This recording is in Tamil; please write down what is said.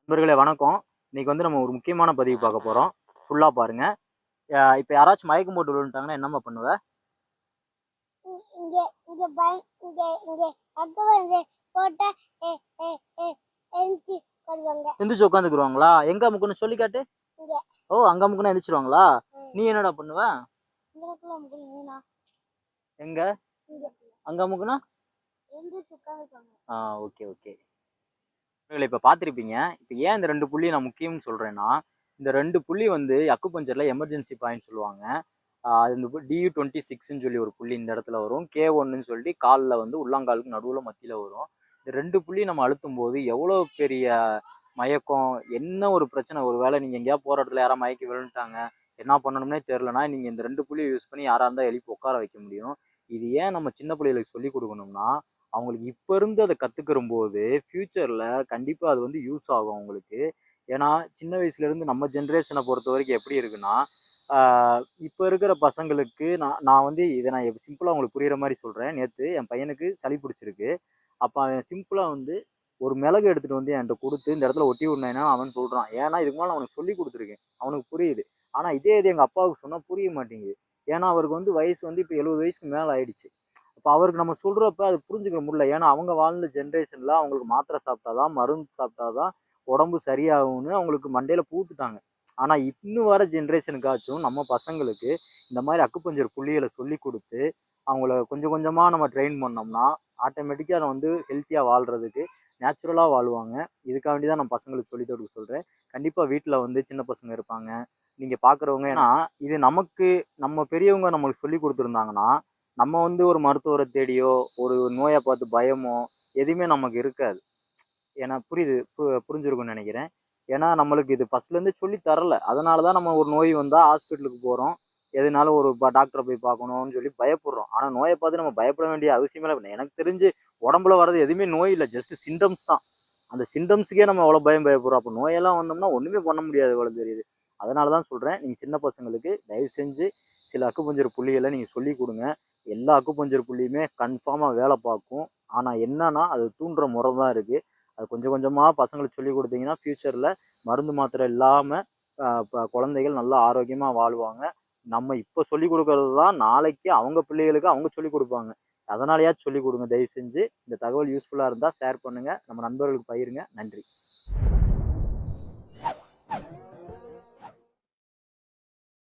நண்பர்களே வணக்கம். இன்னைக்கு வந்து நம்ம ஒரு முக்கியமான பதிவு பார்க்க போறோம். ஃபுல்லா பாருங்க. இப்ப யாராச்சும் மயக்கம் போட்டு விழுந்துட்டாங்கன்னா என்னம்மா பண்ணுவ? இங்க இங்க பை இங்க இங்க அங்க வந்து போட்டா எ எ எ எந்திச்சு வருவாங்க. எந்திரிச்சு உட்காந்துக்குருவாங்களா? எங்க அமுக்குன்னு சொல்லி காட்டு. இங்க ஓ! அங்க அமுக்குனா எந்திரிச்சிருவாங்களா? நீ என்னடா பண்ணுவ? இங்கக்குள்ள முடியும்னா எங்க? இங்க அங்க அமுக்குனா? எந்திச்சு உட்காந்துருவாங்க. Okay, okay. நண்பர்களே இப்ப பார்த்திருப்பீங்க. இப்ப ஏன் இந்த 2 புள்ளிய நான் முக்கியம்னு சொல்றேன்னா, இந்த 2 புள்ளி வந்து அக்குபஞ்சர்ல எமர்ஜென்சி பாயிண்ட் சொல்லுவாங்க. அது இந்த DU-26ன்னு சொல்லி ஒரு புள்ளி இந்த இடத்துல வரும். K1ன்னு சொல்லி கால்ல வந்து உள்ளங்காலுக்கு நடுவுல மத்தியில வரும். இந்த 2 புள்ளி நம்ம அழுத்தும்போது எவ்வளோ பெரிய மயக்கம், என்ன ஒரு பிரச்சனை ஒரு வேளை நீங்க எங்கேயாவது போற இடத்துல யாராவது மயக்கி விழுந்துட்டாங்க, என்ன பண்ணணும்னே தெரியலன்னா, நீங்க இந்த 2 புள்ளிய யூஸ் பண்ணி யாரா இருந்தா எழுப்பி உட்கார வைக்க முடியும். இது ஏன் நம்ம சின்ன பிள்ளைகளுக்கு சொல்லிக் குடுக்கணும்னா, அவங்களுக்கு இப்ப இருந்து அத கத்துக்கிறம்போது, ஃபியூச்சர்ல கண்டிப்பா அது வந்து யூஸ் ஆகும் அவங்களுக்கு. ஏன்னா, சின்ன வயசுல இருந்து நம்ம ஜெனரேஷன பொறுத்தவரைக்கும் எப்படி இருக்குன்னா, ஆ இப்ப இருக்கிற பசங்களுக்கு நான் நான் வந்து இத நான் சிம்பிளா உங்களுக்கு புரியிற மாரி சொல்றேன். நேத்து என் பையனுக்கு சளி பிடிச்சிருக்கு. அப்ப அவன் சிம்பிளா வந்து ஒரு மிளகு எடுத்துட்டு வந்து என்ட்ட குடுத்து, இந்த இடத்துல ஒட்டி விடுனேன்னா அவன் சொல்றான். ஏன்னா, இதுக்கு முன்னால நான் அவனுக்கு சொல்லிக் குடுத்துருக்கேன். அவனுக்கு புரியுது. ஆனா இதே இது எங்க அப்பாவுக்கு சொன்னா புரிய மாட்டேங்குது. ஏன்னா, அவருக்கு வந்து வயசு வந்து இப்ப 70 வயசுக்கு மேல ஆயிடுச்சு. அப்ப அவருக்கு நம்ம சொல்றப்ப அது புரிஞ்சுக்க முடியல. ஏன்னா, அவங்க வாழ்ந்த ஜெனரேஷன்ல அவங்களுக்கு மாத்திரை சாப்பிட்டா தான், மருந்து சாப்பிட்டா தான் உடம்பு சரியாகும்னு அவங்களுக்கு மண்டையில பூத்துட்டாங்க. ஆனா, இன்னும் வர ஜெனரேஷனுக்காச்சும் நம்ம பசங்களுக்கு இந்த மாரி அக்குபஞ்சர் புள்ளிகள சொல்லிக் குடுத்து, அவங்கள கொஞ்சம் கொஞ்சமா நம்ம ட்ரெயின் பண்ணோம்னா, ஆட்டோமேட்டிக்கா வந்து ஹெல்த்தியா வாழ்றதுக்கு நேச்சுரலா வாழ்வாங்க. இதுக்காக வேண்டி தான் நான் பசங்களுக்கு சொல்லி கொடுக்க சொல்றேன். கண்டிப்பா வீட்ல வந்து சின்ன பசங்க இருப்பாங்க. நீங்க பார்க்குறவங்க ஏன்னா, இது நமக்கு நம்ம பெரியவங்க நம்மளுக்கு சொல்லிக் குடுத்துருந்தாங்கன்னா, நம்ம வந்து ஒரு மருத்துவர தேடியோ, ஒரு நோய பார்த்து பயமோ, எதுவுமே நமக்கு இருக்காது. ஏன்னா புரியுது. புரிஞ்சிருக்கும்னு நெனைக்கிறேன். ஏன்னா நம்மளுக்கு இது ஃபர்ஸ்ட்லேருந்தே சொல்லி தரல. அதனால தான் நம்ம ஒரு நோய் வந்தா ஹாஸ்பிட்டலுக்கு போறோம். எதுனாலும் ஒரு டாக்டர போய் பார்க்கணும்னு சொல்லி பயப்படுறோம். ஆனா நோய பார்த்து நம்ம பயப்பட வேண்டிய அவசியமே இல்ல. எனக்கு தெரிஞ்சு உடம்புல வர்றது எதுவுமே நோய் இல்ல. ஜஸ்ட் சிம்ப்டம்ஸ் தான். அந்த சிம்ப்டம்ஸ்க்கே நம்ம அவ்வளோ பயப்படுறோம். அப்ப நோயெல்லாம் வந்தோம்னா ஒண்ணுமே பண்ண முடியாது போல தெரியுது. அதனால தான் சொல்றேன். நீங்க சின்ன பசங்களுக்கு தயவு செஞ்சு சில அக்குபஞ்சர் புள்ளிகள நீங்க சொல்லிக் குடுங்க. எல்லா அக்குபஞ்சர் புள்ளியுமே கன்ஃபார்மா வேல பார்க்கும். ஆனா என்னன்னா, அது தூண்டுற முறை தான் இருக்கு. அது கொஞ்சம் கொஞ்சமா பசங்களுக்கு சொல்லிக் குடுத்தீங்கன்னா, ஃபியூச்சர்ல மருந்து மாத்திரை இல்லாம குழந்தைகள் நல்லா ஆரோக்கியமா வாழ்வாங்க. நம்ம இப்ப சொல்லிக் குடுக்கறது தான் நாளைக்கு அவங்க பிள்ளைகளுக்கு அவங்க சொல்லிக் குடுப்பாங்க. அதனாலயாச்சும் சொல்லிக் குடுங்க தயவு செஞ்சு. இந்த தகவல் யூஸ்ஃபுல்லா இருந்தா ஷேர் பண்ணுங்க. நம்ம நண்பர்களுக்கு பகிருங்க. நன்றி.